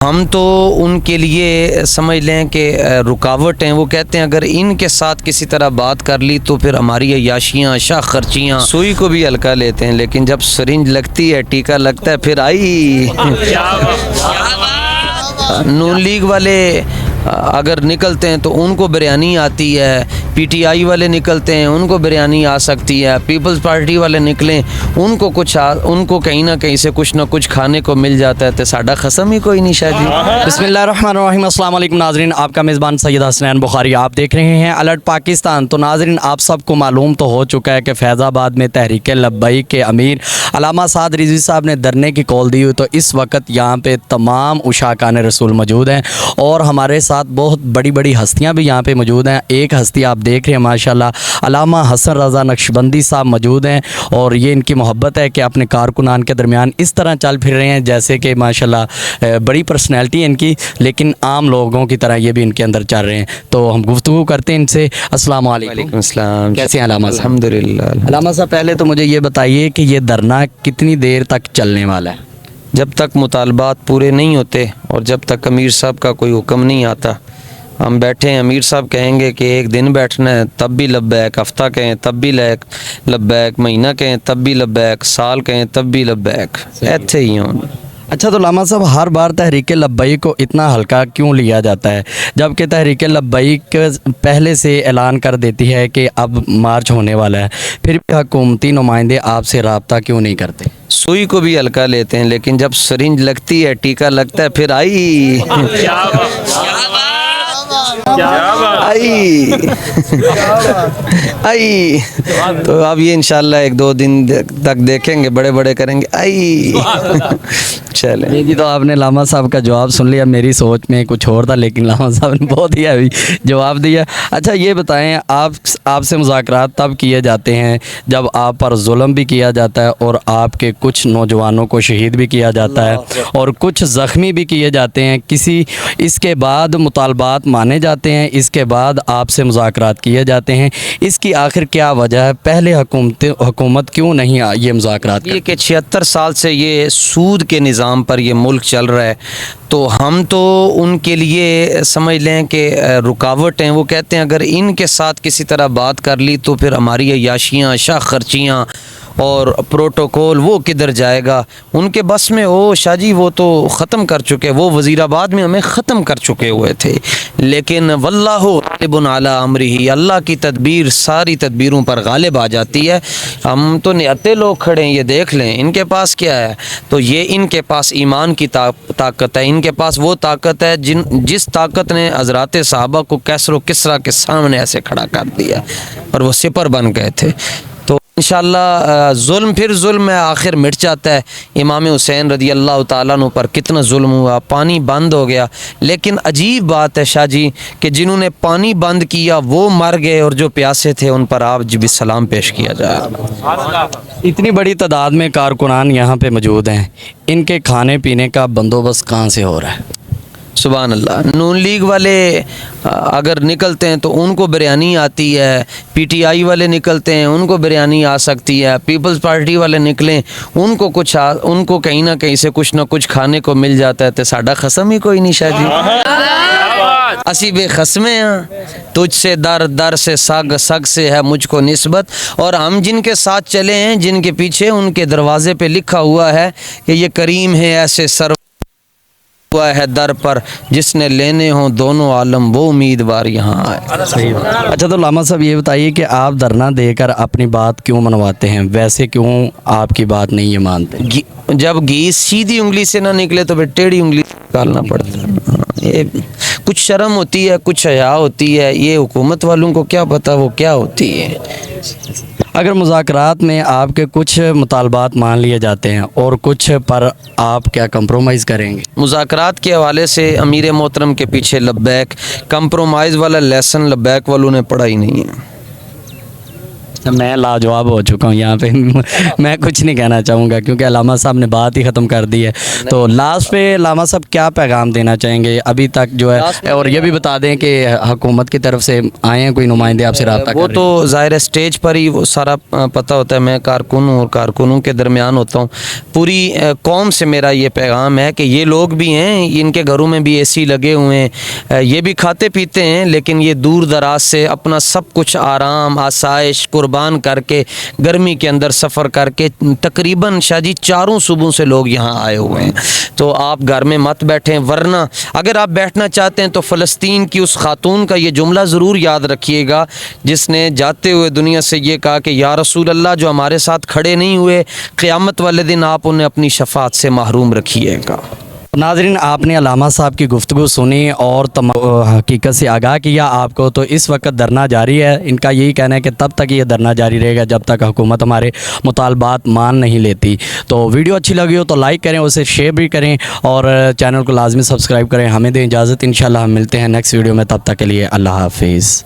ہم تو ان کے لیے سمجھ لیں کہ رکاوٹ ہیں. وہ کہتے ہیں اگر ان کے ساتھ کسی طرح بات کر لی تو پھر ہماری عیاشیاں شاہ خرچیاں. سوئی کو بھی ہلکا لیتے ہیں لیکن جب سرنج لگتی ہے ٹیکا لگتا ہے پھر آئی. نون لیگ والے اگر نکلتے ہیں تو ان کو بریانی آتی ہے, پی ٹی آئی والے نکلتے ہیں ان کو بریانی آ سکتی ہے, پیپلز پارٹی والے نکلیں ان کو کہیں نہ کہیں سے کچھ نہ کچھ کھانے کو مل جاتا ہے. تو ساڈا قسم ہی کوئی نہیں شاہ جی. بسم اللہ الرحمن الرحیم. السلام علیکم ناظرین, آپ کا میزبان سید حسنین بخاری, آپ دیکھ رہے ہیں الرٹ پاکستان. تو ناظرین آپ سب کو معلوم تو ہو چکا ہے کہ فیض آباد میں تحریک لبیک کے امیر علامہ سعد رضوی صاحب نے دھرنے کی کال دی ہوئی. تو اس وقت یہاں پہ تمام عشاقان رسول موجود ہیں اور ہمارے ساتھ بہت بڑی بڑی ہستیاں بھی یہاں پہ موجود ہیں. ایک ہستی آپ دیکھ رہے ہیں ماشاءاللہ علامہ حسن رضا نقشبندی صاحب موجود ہیں اور یہ ان کی محبت ہے کہ اپنے کارکنان کے درمیان اس طرح چل پھر رہے ہیں جیسے کہ ماشاءاللہ بڑی پرسنالٹی ہے ان کی, لیکن عام لوگوں کی طرح یہ بھی ان کے اندر چل رہے ہیں. تو ہم گفتگو کرتے ہیں ان سے. السلام علیکم. وعلیکم السلام. کیسے ہیں علامہ صاحب؟ الحمدللہ. علامہ صاحب پہلے تو مجھے یہ بتائیے کہ یہ دھرنا کتنی دیر تک چلنے والا ہے؟ جب تک مطالبات پورے نہیں ہوتے اور جب تک امیر صاحب کا کوئی حکم نہیں آتا. ہم بیٹھے ہیں, امیر صاحب کہیں گے کہ ایک دن بیٹھنا ہے تب بھی لبیک, ہفتہ کہیں تب بھی لبیک, مہینہ کہیں تب بھی لبیک, سال کہیں تب بھی لبیک, ایتھے ہی ہوں. اچھا تو علامہ صاحب ہر بار تحریک لبیک کو اتنا ہلکا کیوں لیا جاتا ہے جبکہ تحریک لبیک پہلے سے اعلان کر دیتی ہے کہ اب مارچ ہونے والا ہے, پھر بھی حکومتی نمائندے آپ سے رابطہ کیوں نہیں کرتے؟ سوئی کو بھی ہلکا لیتے ہیں لیکن جب سرنج لگتی ہے ٹیکا لگتا ہے پھر آئی. آئی تو اب یہ انشاءاللہ ایک دو دن تک دیکھیں گے, بڑے بڑے کریں گے آئی. چلیں جی. تو آپ نے علامہ صاحب کا جواب سن لیا, میری سوچ میں کچھ اور تھا لیکن علامہ صاحب نے بہت ہی ابھی جواب دیا. اچھا یہ بتائیں آپ سے مذاکرات تب کیے جاتے ہیں جب آپ پر ظلم بھی کیا جاتا ہے اور آپ کے کچھ نوجوانوں کو شہید بھی کیا جاتا ہے اور کچھ زخمی بھی کیے جاتے ہیں, اس کے بعد مطالبات مانے جاتے ہیں, اس کے بعد آپ سے مذاکرات کیے جاتے ہیں. اس کی آخر کیا وجہ ہے؟ پہلے حکومت کیوں نہیں یہ مذاکرات یہ کہ 76 سال سے یہ سود کے نظام پر یہ ملک چل رہا ہے. تو ہم تو ان کے لیے سمجھ لیں کہ رکاوٹ ہیں. وہ کہتے ہیں اگر ان کے ساتھ کسی طرح بات کر لی تو پھر ہماری عیاشیاں شاہ خرچیاں اور پروٹوکول وہ کدھر جائے گا. ان کے بس میں ہو شاہ جی, وہ تو ختم کر چکے, وہ وزیر آباد میں ہمیں ختم کر چکے ہوئے تھے. لیکن واللہ غالب علی امرہ, اللہ کی تدبیر ساری تدبیروں پر غالب آ جاتی ہے. ہم تو نہتے لوگ کھڑے ہیں, یہ دیکھ لیں ان کے پاس کیا ہے. تو یہ ان کے پاس ایمان کی طاقت ہے, ان کے پاس وہ طاقت ہے جس طاقت نے حضرات صحابہ کو کیسر و کسریٰ کے سامنے ایسے کھڑا کر دیا اور وہ سپر بن گئے تھے. تو انشاءاللہ ظلم پھر ظلم ہے, آخر مٹ جاتا ہے. امام حسین رضی اللہ تعالیٰ عنہ پر کتنا ظلم ہوا, پانی بند ہو گیا. لیکن عجیب بات ہے شاہ جی کہ جنہوں نے پانی بند کیا وہ مر گئے اور جو پیاسے تھے ان پر آج بھی سلام پیش کیا جائے. اتنی بڑی تعداد میں کارکنان یہاں پہ موجود ہیں, ان کے کھانے پینے کا بندوبست کہاں سے ہو رہا ہے؟ سبحان اللہ. نون لیگ والے اگر نکلتے ہیں تو ان کو بریانی آتی ہے, پی ٹی آئی والے نکلتے ہیں ان کو بریانی آ سکتی ہے, پیپلز پارٹی والے نکلیں ان کو کہیں نہ کہیں سے کچھ نہ کچھ کھانے کو مل جاتا ہے. تو ساڈا قسم ہی کوئی نہیں شاہ جی. اسی بے قسمیں ہیں, تجھ سے در سے سگ سے ہے مجھ کو نسبت. اور ہم جن کے ساتھ چلے ہیں, جن کے پیچھے ان کے دروازے پہ لکھا ہوا ہے کہ یہ کریم ہے ایسے سر ہوا ہے در پر, جس نے لینے ہوں دونوں عالم وہ امیدوار یہاں آئے. اچھا تو علامہ صاحب یہ بتائیے کہ آپ دھرنا دے کر اپنی بات کیوں منواتے ہیں؟ ویسے کیوں آپ کی بات نہیں یہ مانتے؟ جب گھی سیدھی انگلی سے نہ نکلے تو پھر ٹیڑھی انگلی سے نکالنا پڑتا ہے. کچھ شرم ہوتی ہے, کچھ حیا ہوتی ہے, یہ حکومت والوں کو کیا پتہ وہ کیا ہوتی ہے. اگر مذاکرات میں آپ کے کچھ مطالبات مان لیے جاتے ہیں اور کچھ پر آپ کیا کمپرومائز کریں گے؟ مذاکرات کے حوالے سے امیر محترم کے پیچھے لبیک, کمپرومائز والا لیسن لبیک والوں نے پڑھا ہی نہیں ہے. میں لاجواب ہو چکا ہوں یہاں پہ میں کچھ نہیں کہنا چاہوں گا کیونکہ علامہ صاحب نے بات ہی ختم کر دی ہے. تو لاسٹ پہ علامہ صاحب کیا پیغام دینا چاہیں گے ابھی تک جو ہے, اور یہ بھی بتا دیں کہ حکومت کی طرف سے آئے ہیں کوئی نمائندے آپ سے رابطہ وہ کر رہے تو ظاہر ہے اسٹیج پر ہی وہ سارا پتہ ہوتا ہے. میں کارکن ہوں اور کارکنوں کے درمیان ہوتا ہوں. پوری قوم سے میرا یہ پیغام ہے کہ یہ لوگ بھی ہیں, ان کے گھروں میں بھی اے سی لگے ہوئے ہیں, یہ بھی کھاتے پیتے ہیں, لیکن یہ دور دراز سے اپنا سب کچھ آرام آسائش قربان کر کے گرمی کے اندر سفر کر کے تقریباً شاہ جی 4 صوبوں سے لوگ یہاں آئے ہوئے ہیں. تو آپ گھر میں مت بیٹھیں, ورنہ اگر آپ بیٹھنا چاہتے ہیں تو فلسطین کی اس خاتون کا یہ جملہ ضرور یاد رکھیے گا جس نے جاتے ہوئے دنیا سے یہ کہا کہ یا رسول اللہ, جو ہمارے ساتھ کھڑے نہیں ہوئے قیامت والے دن آپ انہیں اپنی شفاعت سے محروم رکھیے گا. ناظرین, آپ نے علامہ صاحب کی گفتگو سنی اور حقیقت سے آگاہ کیا آپ کو. تو اس وقت دھرنا جاری ہے. ان کا یہی کہنا ہے کہ تب تک یہ دھرنا جاری رہے گا جب تک حکومت ہمارے مطالبات مان نہیں لیتی. تو ویڈیو اچھی لگی ہو تو لائک کریں, اسے شیئر بھی کریں اور چینل کو لازمی سبسکرائب کریں. ہمیں دیں اجازت, انشاءاللہ ہم ملتے ہیں نیکسٹ ویڈیو میں. تب تک کے لیے اللہ حافظ.